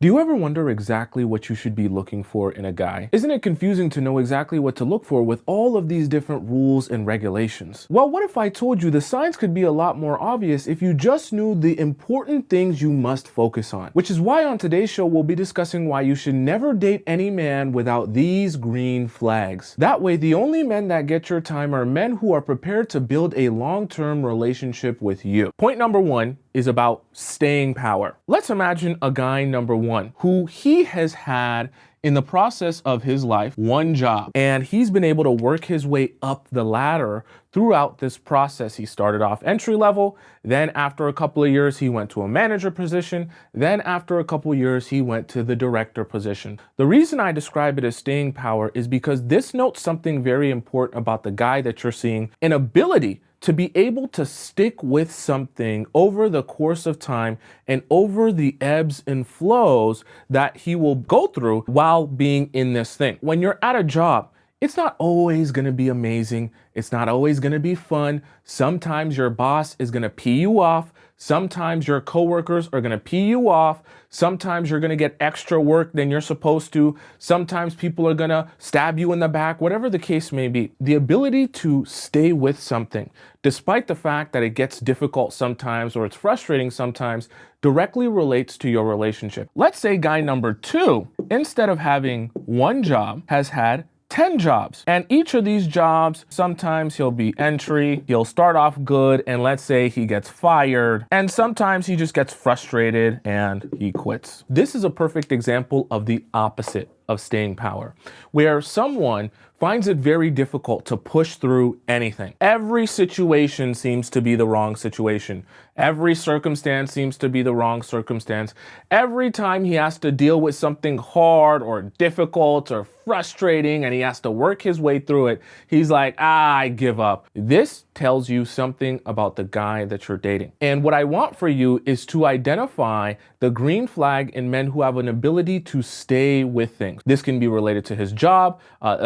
Do you ever wonder exactly what you should be looking for in a guy? Isn't it confusing to know exactly what to look for with all of these different rules and regulations? Well, what if I told you the signs could be a lot more obvious if you just knew the important things you must focus on? Which is why on today's show, we'll be discussing why you should never date any man without these green flags. That way, the only men that get your time are men who are prepared to build a long-term relationship with you. Point number one is about staying power. Let's imagine a guy number one who he has had in the process of his life one job, and he's been able to work his way up the ladder throughout this process. He started off entry level, then after a couple of years he went to a manager position, then after a couple of years he went to the director position. The reason I describe it as staying power is because this notes something very important about the guy that you're seeing: an ability to be able to stick with something over the course of time and over the ebbs and flows that he will go through while being in this thing. When you're at a job, it's not always going to be amazing. It's not always going to be fun. Sometimes your boss is going to pee you off. Sometimes your coworkers are going to pee you off. Sometimes you're going to get extra work than you're supposed to. Sometimes people are going to stab you in the back, whatever the case may be. The ability to stay with something, despite the fact that it gets difficult sometimes or it's frustrating sometimes, directly relates to your relationship. Let's say guy number two, instead of having one job, has had 10 jobs. And each of these jobs, sometimes he'll be entry, he'll start off good, and let's say he gets fired. And sometimes he just gets frustrated and he quits. This is a perfect example of the opposite of staying power, where someone finds it very difficult to push through anything. Every situation seems to be the wrong situation. Every circumstance seems to be the wrong circumstance. Every time he has to deal with something hard or difficult or frustrating and he has to work his way through it, he's like, I give up. This tells you something about the guy that you're dating. And what I want for you is to identify the green flag in men who have an ability to stay with things. This can be related to his job,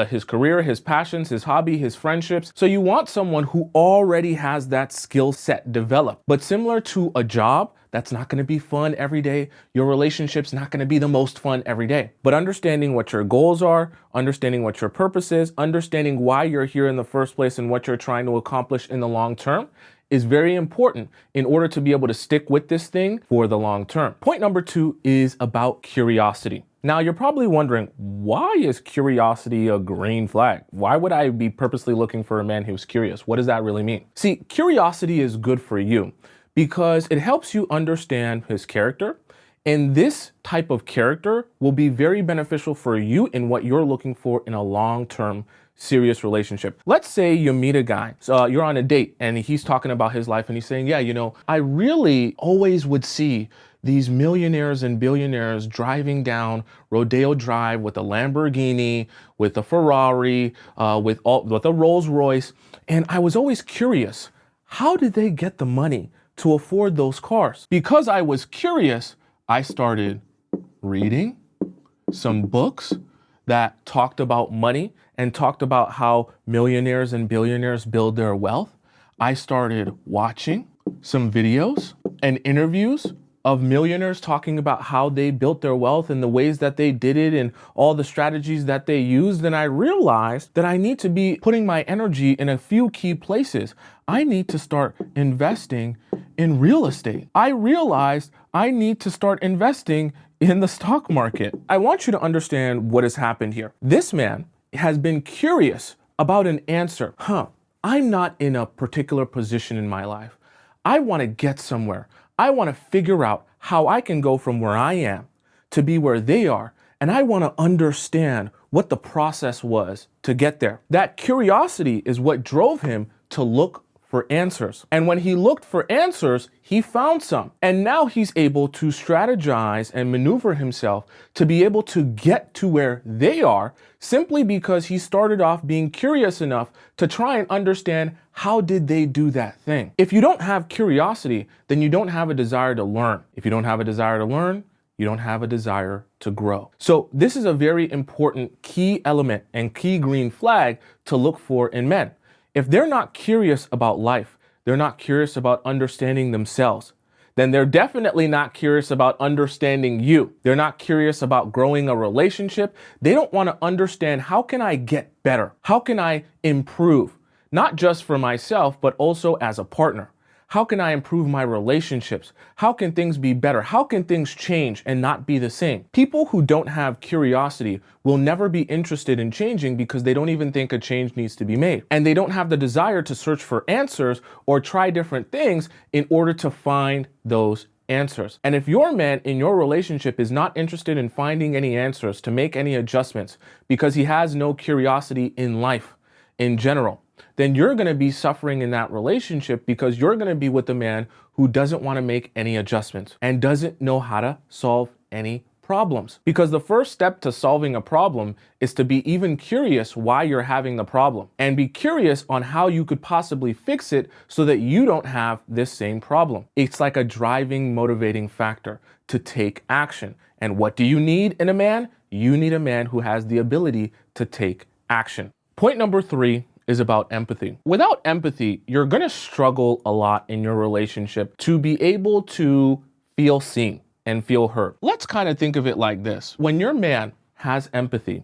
his career, his passions, his hobby, his friendships. So you want someone who already has that skill set developed. But similar to a job, that's not going to be fun every day. Your relationship's not going to be the most fun every day. But understanding what your goals are, understanding what your purpose is, understanding why you're here in the first place and what you're trying to accomplish in the long term is very important in order to be able to stick with this thing for the long term. Point number two is about curiosity. Now, you're probably wondering, why is curiosity a green flag? Why would I be purposely looking for a man who's curious? What does that really mean? See, curiosity is good for you because it helps you understand his character. And this type of character will be very beneficial for you in what you're looking for in a long-term serious relationship. Let's say you meet a guy, so you're on a date and he's talking about his life and he's saying, yeah, I really always would see these millionaires and billionaires driving down Rodeo Drive with a Lamborghini, with a Ferrari, with a Rolls Royce. And I was always curious, how did they get the money to afford those cars? Because I was curious, I started reading some books that talked about money and talked about how millionaires and billionaires build their wealth. I started watching some videos and interviews of millionaires talking about how they built their wealth and the ways that they did it and all the strategies that they used. And I realized that I need to be putting my energy in a few key places. I need to start investing in real estate. I realized I need to start investing in the stock market. I want you to understand what has happened here. This man has been curious about an answer. I'm not in a particular position in my life. I want to get somewhere. I want to figure out how I can go from where I am to be where they are. And I want to understand what the process was to get there. That curiosity is what drove him to look for answers. And when he looked for answers, he found some. And now he's able to strategize and maneuver himself to be able to get to where they are simply because he started off being curious enough to try and understand how did they do that thing. If you don't have curiosity, then you don't have a desire to learn. If you don't have a desire to learn, you don't have a desire to grow. So this is a very important key element and key green flag to look for in men. If they're not curious about life, they're not curious about understanding themselves, then they're definitely not curious about understanding you. They're not curious about growing a relationship. They don't want to understand, how can I get better? How can I improve? Not just for myself, but also as a partner. How can I improve my relationships? How can things be better? How can things change and not be the same? People who don't have curiosity will never be interested in changing because they don't even think a change needs to be made. And they don't have the desire to search for answers or try different things in order to find those answers. And if your man in your relationship is not interested in finding any answers, to make any adjustments, because he has no curiosity in life in general, then you're going to be suffering in that relationship, because you're going to be with a man who doesn't want to make any adjustments and doesn't know how to solve any problems. Because the first step to solving a problem is to be even curious why you're having the problem, and be curious on how you could possibly fix it so that you don't have this same problem. It's like a driving, motivating factor to take action. And what do you need in a man? You need a man who has the ability to take action. Point number 3 is about empathy. Without empathy, you're going to struggle a lot in your relationship to be able to feel seen and feel heard. Let's kind of think of it like this. When your man has empathy,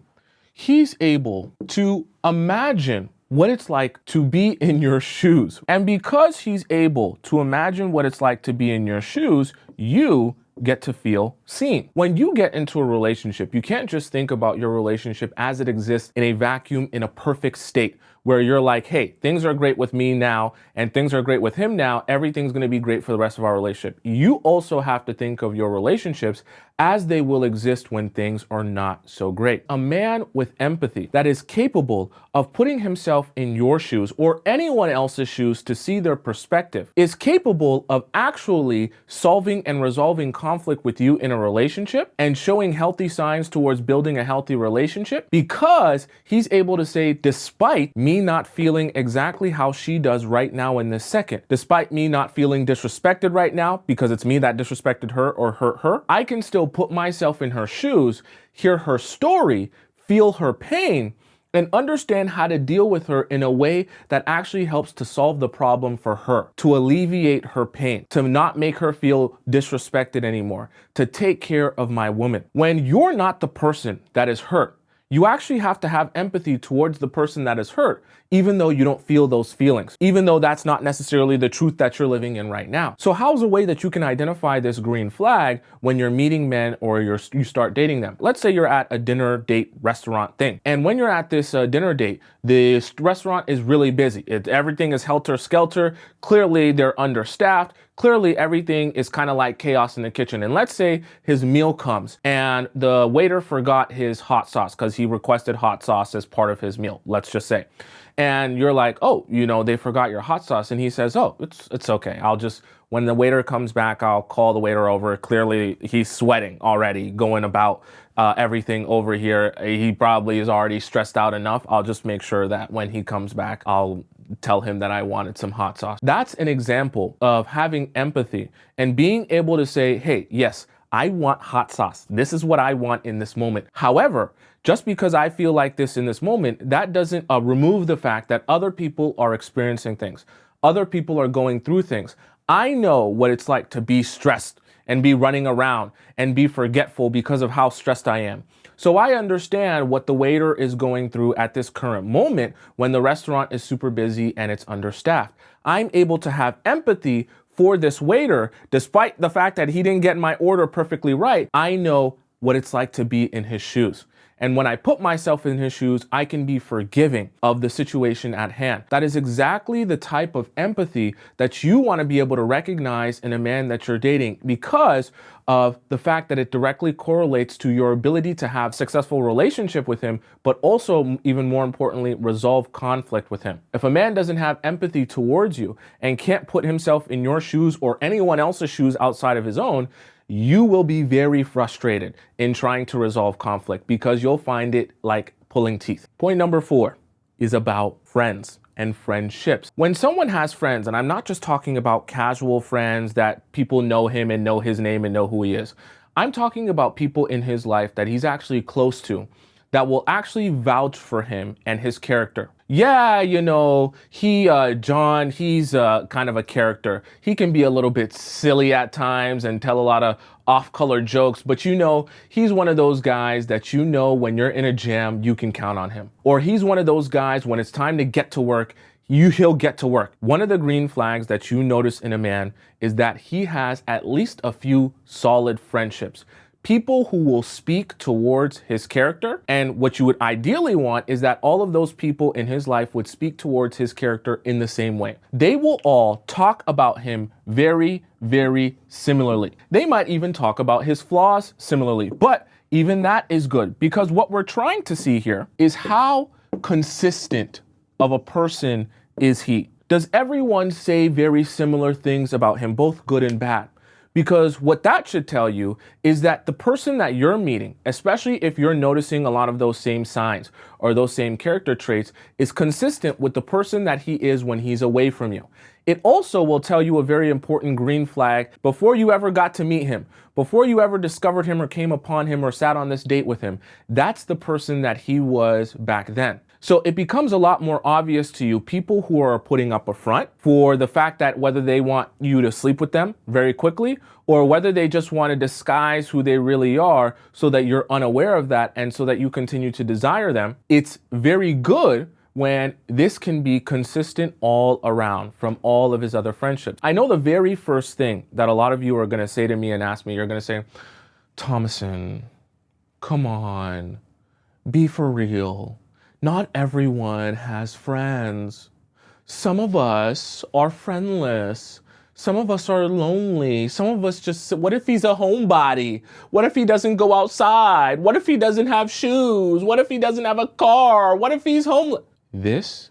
he's able to imagine what it's like to be in your shoes. And because he's able to imagine what it's like to be in your shoes, you get to feel seen. When you get into a relationship, you can't just think about your relationship as it exists in a vacuum, in a perfect state, where you're like, hey, things are great with me now and things are great with him now. Everything's going to be great for the rest of our relationship. You also have to think of your relationships as they will exist when things are not so great. A man with empathy that is capable of putting himself in your shoes or anyone else's shoes to see their perspective is capable of actually solving and resolving conflict with you in a relationship and showing healthy signs towards building a healthy relationship, because he's able to say, despite me not feeling exactly how she does right now in this second, despite me not feeling disrespected right now because it's me that disrespected her or hurt her, I can still put myself in her shoes, hear her story, feel her pain, and understand how to deal with her in a way that actually helps to solve the problem for her, to alleviate her pain, to not make her feel disrespected anymore, to take care of my woman. When you're not the person that is hurt, you actually have to have empathy towards the person that is hurt, even though you don't feel those feelings, even though that's not necessarily the truth that you're living in right now. So how's a way that you can identify this green flag when you're meeting men or you start dating them? Let's say you're at a dinner date restaurant thing. And when you're at this dinner date, this restaurant is really busy. Everything is helter-skelter. Clearly, they're understaffed. Clearly, everything is kind of like chaos in the kitchen. And let's say his meal comes and the waiter forgot his hot sauce because he requested hot sauce as part of his meal, let's just say. And you're like, oh, they forgot your hot sauce. And he says, oh, it's okay. When the waiter comes back, I'll call the waiter over. Clearly, he's sweating already, going about everything over here. He probably is already stressed out enough. I'll just make sure that when he comes back, I'll tell him that I wanted some hot sauce. That's an example of having empathy and being able to say, hey, yes, I want hot sauce. This is what I want in this moment. However, just because I feel like this in this moment, that doesn't remove the fact that other people are experiencing things. Other people are going through things. I know what it's like to be stressed and be running around and be forgetful because of how stressed I am. So I understand what the waiter is going through at this current moment when the restaurant is super busy and it's understaffed. I'm able to have empathy for this waiter, despite the fact that he didn't get my order perfectly right. I know what it's like to be in his shoes. And when I put myself in his shoes, I can be forgiving of the situation at hand. That is exactly the type of empathy that you want to be able to recognize in a man that you're dating, because of the fact that it directly correlates to your ability to have successful relationship with him, but also, even more importantly, resolve conflict with him. If a man doesn't have empathy towards you and can't put himself in your shoes or anyone else's shoes outside of his own, you will be very frustrated in trying to resolve conflict, because you'll find it like pulling teeth. Point number 4 is about friends and friendships. When someone has friends, and I'm not just talking about casual friends that people know him and know his name and know who he is. I'm talking about people in his life that he's actually close to, that will actually vouch for him and his character. yeah, John, he's kind of a character. He can be a little bit silly at times and tell a lot of off-color jokes, but he's one of those guys that when you're in a jam, you can count on him. Or he's one of those guys when it's time to get to work, he'll get to work. One of the green flags that you notice in a man is that he has at least a few solid friendships. People who will speak towards his character. And what you would ideally want is that all of those people in his life would speak towards his character in the same way. They will all talk about him very, very similarly. They might even talk about his flaws similarly, but even that is good, because what we're trying to see here is how consistent of a person is he. Does everyone say very similar things about him, both good and bad? Because what that should tell you is that the person that you're meeting, especially if you're noticing a lot of those same signs or those same character traits, is consistent with the person that he is when he's away from you. It also will tell you a very important green flag before you ever got to meet him, before you ever discovered him or came upon him or sat on this date with him. That's the person that he was back then. So it becomes a lot more obvious to you, people who are putting up a front for the fact that whether they want you to sleep with them very quickly or whether they just want to disguise who they really are so that you're unaware of that and so that you continue to desire them. It's very good when this can be consistent all around from all of his other friendships. I know the very first thing that a lot of you are going to say to me and ask me, you're going to say, Tomisin, come on, be for real. Not everyone has friends. Some of us are friendless. Some of us are lonely. Some of us just, what if he's a homebody? What if he doesn't go outside? What if he doesn't have shoes? What if he doesn't have a car? What if he's homeless? This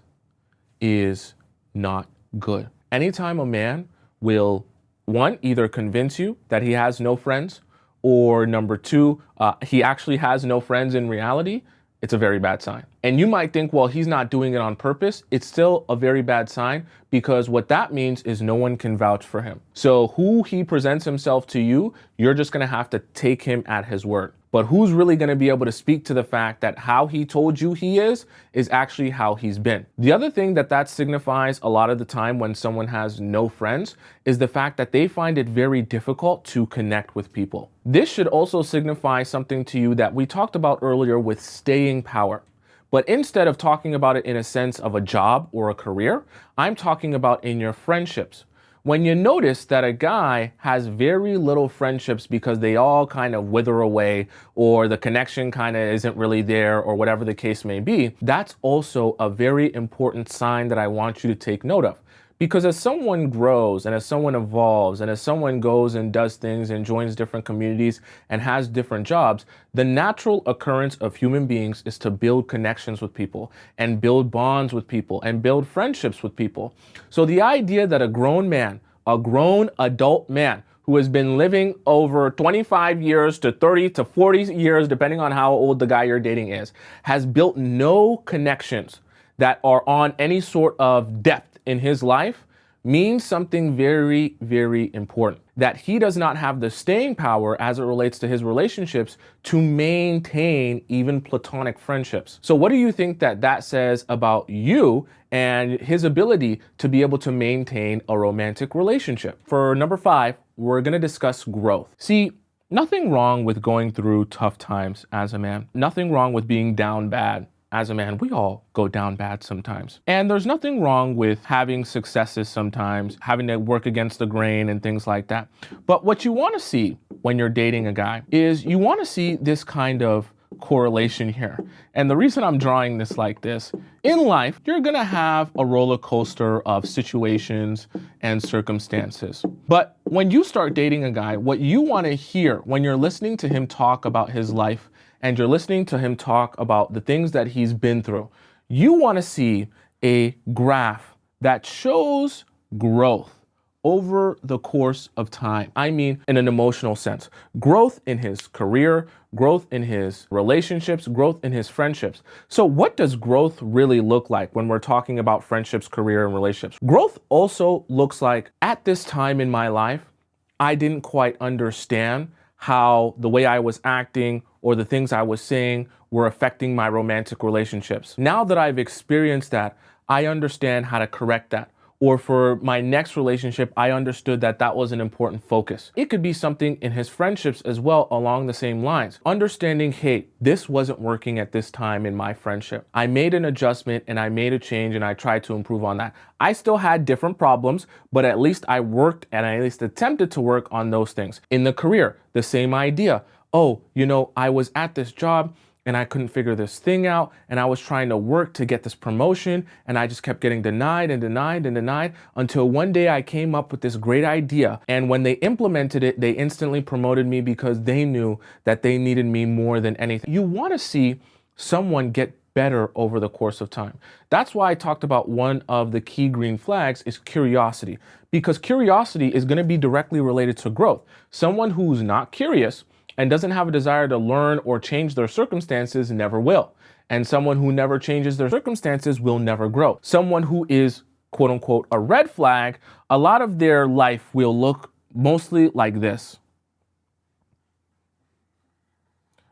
is not good. Anytime a man will, one, either convince you that he has no friends, or number two, he actually has no friends in reality, it's a very bad sign. And you might think, well, he's not doing it on purpose. It's still a very bad sign, because what that means is no one can vouch for him. So who he presents himself to you, you're just going to have to take him at his word. But who's really going to be able to speak to the fact that how he told you he is actually how he's been? The other thing that signifies a lot of the time when someone has no friends is the fact that they find it very difficult to connect with people. This should also signify something to you that we talked about earlier with staying power. But instead of talking about it in a sense of a job or a career, I'm talking about in your friendships. When you notice that a guy has very little friendships because they all kind of wither away, or the connection kind of isn't really there, or whatever the case may be, that's also a very important sign that I want you to take note of. Because as someone grows and as someone evolves and as someone goes and does things and joins different communities and has different jobs, the natural occurrence of human beings is to build connections with people and build bonds with people and build friendships with people. So the idea that a grown man, a grown adult man who has been living over 25 years to 30 to 40 years, depending on how old the guy you're dating is, has built no connections that are on any sort of depth in his life means something very, very important. That he does not have the staying power as it relates to his relationships to maintain even platonic friendships. So what do you think that says about you and his ability to be able to maintain a romantic relationship? For number 5, we're going to discuss growth. See, nothing wrong with going through tough times as a man. Nothing wrong with being down bad. As a man, we all go down bad sometimes. And there's nothing wrong with having successes sometimes, having to work against the grain and things like that. But what you want to see when you're dating a guy is you want to see this kind of correlation here. And the reason I'm drawing this like this, in life, you're going to have a roller coaster of situations and circumstances. But when you start dating a guy, what you want to hear when you're listening to him talk about his life and you're listening to him talk about the things that he's been through, you want to see a graph that shows growth over the course of time. I mean, in an emotional sense, growth in his career, growth in his relationships, growth in his friendships. So what does growth really look like when we're talking about friendships, career, and relationships? Growth also looks like, at this time in my life, I didn't quite understand how the way I was acting or the things I was saying were affecting my romantic relationships. Now that I've experienced that, I understand how to correct that. Or for my next relationship, I understood that that was an important focus. It could be something in his friendships as well along the same lines. Understanding, hey, this wasn't working at this time in my friendship. I made an adjustment and I made a change and I tried to improve on that. I still had different problems, but at least I worked and I at least attempted to work on those things. In the career, the same idea. Oh, I was at this job and I couldn't figure this thing out, and I was trying to work to get this promotion, and I just kept getting denied and denied and denied until one day I came up with this great idea. And when they implemented it, they instantly promoted me because they knew that they needed me more than anything. You want to see someone get better over the course of time. That's why I talked about one of the key green flags is curiosity, because curiosity is going to be directly related to growth. Someone who's not curious and doesn't have a desire to learn or change their circumstances never will. And someone who never changes their circumstances will never grow. Someone who is, quote unquote, a red flag, a lot of their life will look mostly like this,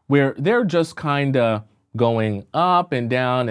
where they're just kind of going up and down,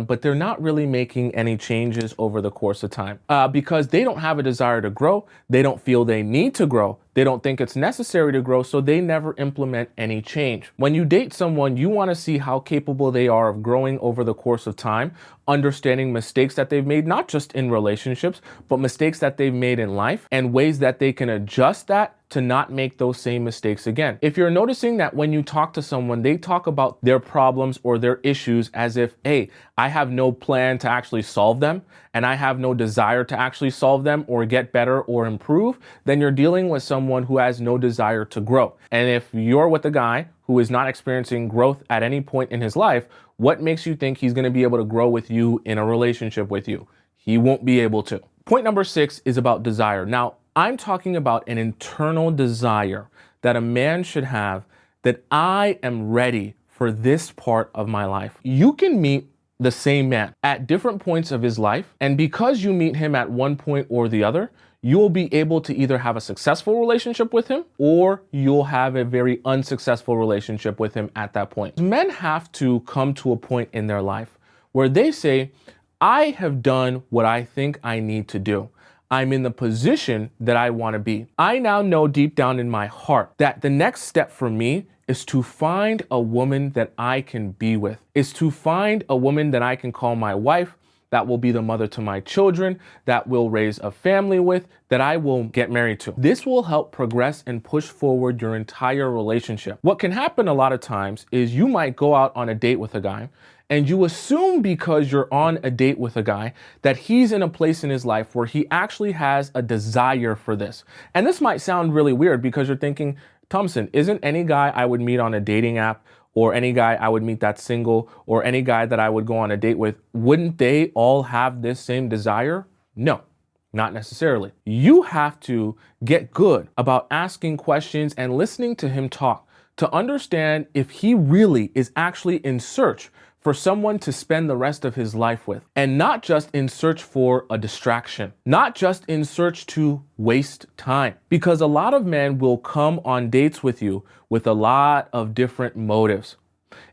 but they're not really making any changes over the course of time because they don't have a desire to grow. They don't feel they need to grow. They don't think it's necessary to grow, so they never implement any change. When you date someone, you want to see how capable they are of growing over the course of time, understanding mistakes that they've made, not just in relationships, but mistakes that they've made in life and ways that they can adjust that to not make those same mistakes again. If you're noticing that when you talk to someone, they talk about their problems or their issues as if, hey, I have no plan to actually solve them and I have no desire to actually solve them or get better or improve, then you're dealing with someone who has no desire to grow. And if you're with a guy who is not experiencing growth at any point in his life, what makes you think he's going to be able to grow with you in a relationship with you? He won't be able to. Point number 6 is about desire. Now, I'm talking about an internal desire that a man should have, that I am ready for this part of my life. You can meet the same man at different points of his life, and because you meet him at one point or the other, you'll be able to either have a successful relationship with him or you'll have a very unsuccessful relationship with him at that point. Men have to come to a point in their life where they say, I have done what I think I need to do. I'm in the position that I want to be. I now know deep down in my heart that the next step for me is to find a woman that I can be with, is to find a woman that I can call my wife, that will be the mother to my children, that will raise a family with, that I will get married to. This will help progress and push forward your entire relationship. What can happen a lot of times is you might go out on a date with a guy and you assume because you're on a date with a guy that he's in a place in his life where he actually has a desire for this. And this might sound really weird because you're thinking, Tomisin, isn't any guy I would meet on a dating app or any guy I would meet that's single or any guy that I would go on a date with, wouldn't they all have this same desire? No, not necessarily. You have to get good about asking questions and listening to him talk to understand if he really is actually in search for someone to spend the rest of his life with, and not just in search for a distraction, not just in search to waste time. Because a lot of men will come on dates with you with a lot of different motives.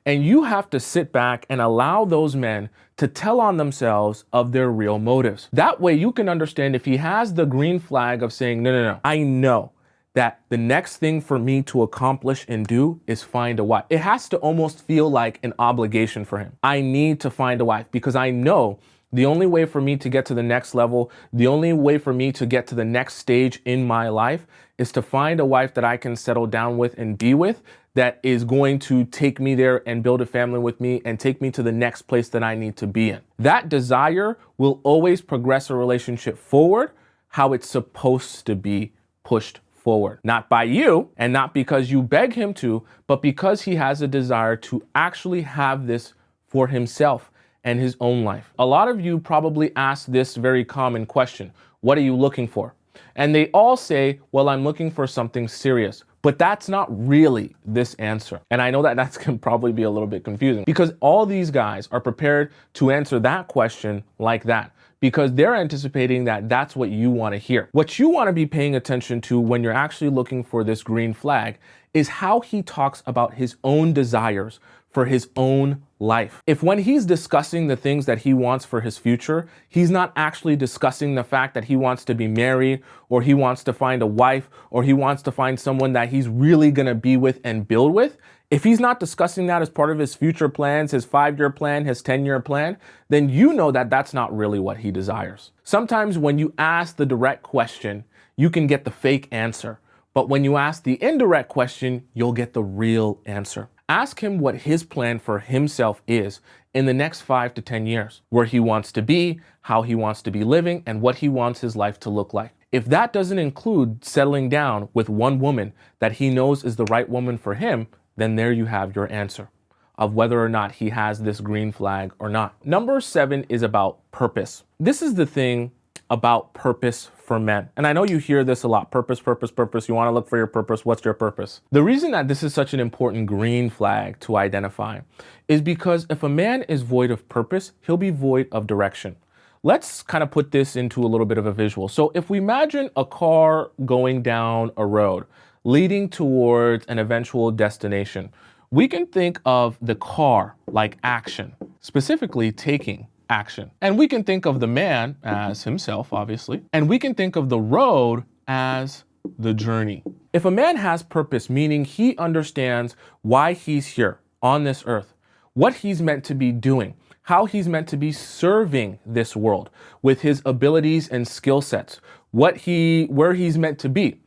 And you have to sit back and allow those men to tell on themselves of their real motives. That way you can understand if he has the green flag of saying, no, I know that the next thing for me to accomplish and do is find a wife. It has to almost feel like an obligation for him. I need to find a wife because I know the only way for me to get to the next level, the only way for me to get to the next stage in my life is to find a wife that I can settle down with and be with, that is going to take me there and build a family with me and take me to the next place that I need to be in. That desire will always progress a relationship forward how it's supposed to be pushed forward. Not by you and not because you beg him to, but because he has a desire to actually have this for himself and his own life. A lot of you probably ask this very common question: what are you looking for? And they all say, well, I'm looking for something serious. But that's not really this answer. And I know that that's can probably be a little bit confusing because all these guys are prepared to answer that question like that, because they're anticipating that that's what you want to hear. What you want to be paying attention to when you're actually looking for this green flag is how he talks about his own desires for his own life. If when he's discussing the things that he wants for his future, he's not actually discussing the fact that he wants to be married, or he wants to find a wife, or he wants to find someone that he's really gonna be with and build with, if he's not discussing that as part of his future plans, his 5-year plan, his 10-year plan, then you know that that's not really what he desires. Sometimes when you ask the direct question, you can get the fake answer. But when you ask the indirect question, you'll get the real answer. Ask him what his plan for himself is in the next 5 to 10 years, where he wants to be, how he wants to be living, and what he wants his life to look like. If that doesn't include settling down with one woman that he knows is the right woman for him, then there you have your answer of whether or not he has this green flag or not. Number 7 is about purpose. This is the thing about purpose for men. And I know you hear this a lot. Purpose, purpose, purpose. You want to look for your purpose. What's your purpose? The reason that this is such an important green flag to identify is because if a man is void of purpose, he'll be void of direction. Let's kind of put this into a little bit of a visual. So if we imagine a car going down a road leading towards an eventual destination, we can think of the car like action, specifically taking action. And we can think of the man as himself, obviously, and we can think of the road as the journey. If a man has purpose, meaning he understands why he's here on this earth, what he's meant to be doing, how he's meant to be serving this world with his abilities and skill sets, where he's meant to be.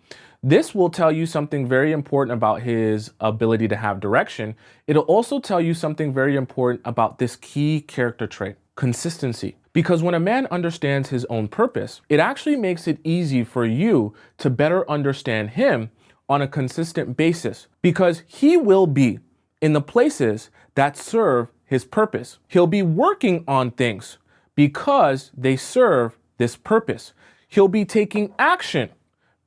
This will tell you something very important about his ability to have direction. It'll also tell you something very important about this key character trait: consistency. Because when a man understands his own purpose, it actually makes it easy for you to better understand him on a consistent basis, because he will be in the places that serve his purpose. He'll be working on things because they serve this purpose. He'll be taking action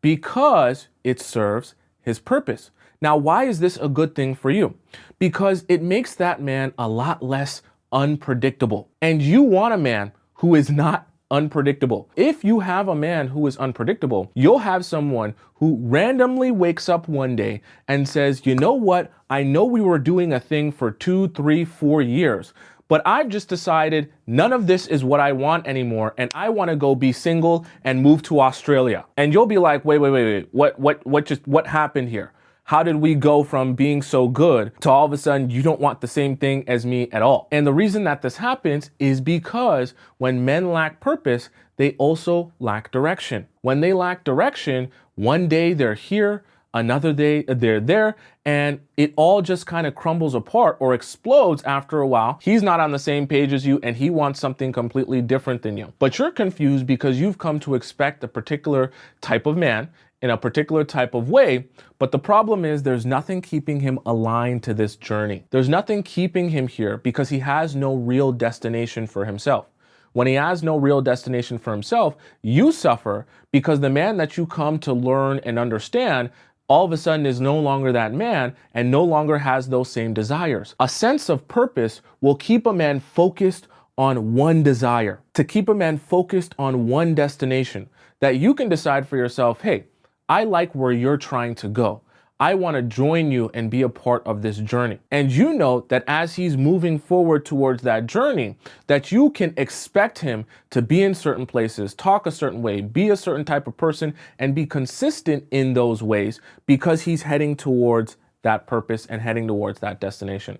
because it serves his purpose. Now, why is this a good thing for you? Because it makes that man a lot less unpredictable. And you want a man who is not unpredictable. If you have a man who is unpredictable, you'll have someone who randomly wakes up one day and says, you know what? I know we were doing a thing for 2, 3, 4 years, but I've just decided none of this is what I want anymore, and I want to go be single and move to Australia. And you'll be like, wait, what happened here? How did we go from being so good to all of a sudden you don't want the same thing as me at all? And the reason that this happens is because when men lack purpose, they also lack direction. When they lack direction, one day they're here, another day they're there, and it all just kind of crumbles apart or explodes after a while. He's not on the same page as you, and he wants something completely different than you. But you're confused because you've come to expect a particular type of man in a particular type of way. But the problem is there's nothing keeping him aligned to this journey. There's nothing keeping him here because he has no real destination for himself. When he has no real destination for himself, you suffer because the man that you come to learn and understand all of a sudden is no longer that man and no longer has those same desires. A sense of purpose will keep a man focused on one desire, to keep a man focused on one destination, that you can decide for yourself, hey, I like where you're trying to go. I want to join you and be a part of this journey. And you know that as he's moving forward towards that journey, that you can expect him to be in certain places, talk a certain way, be a certain type of person, and be consistent in those ways because he's heading towards that purpose and heading towards that destination.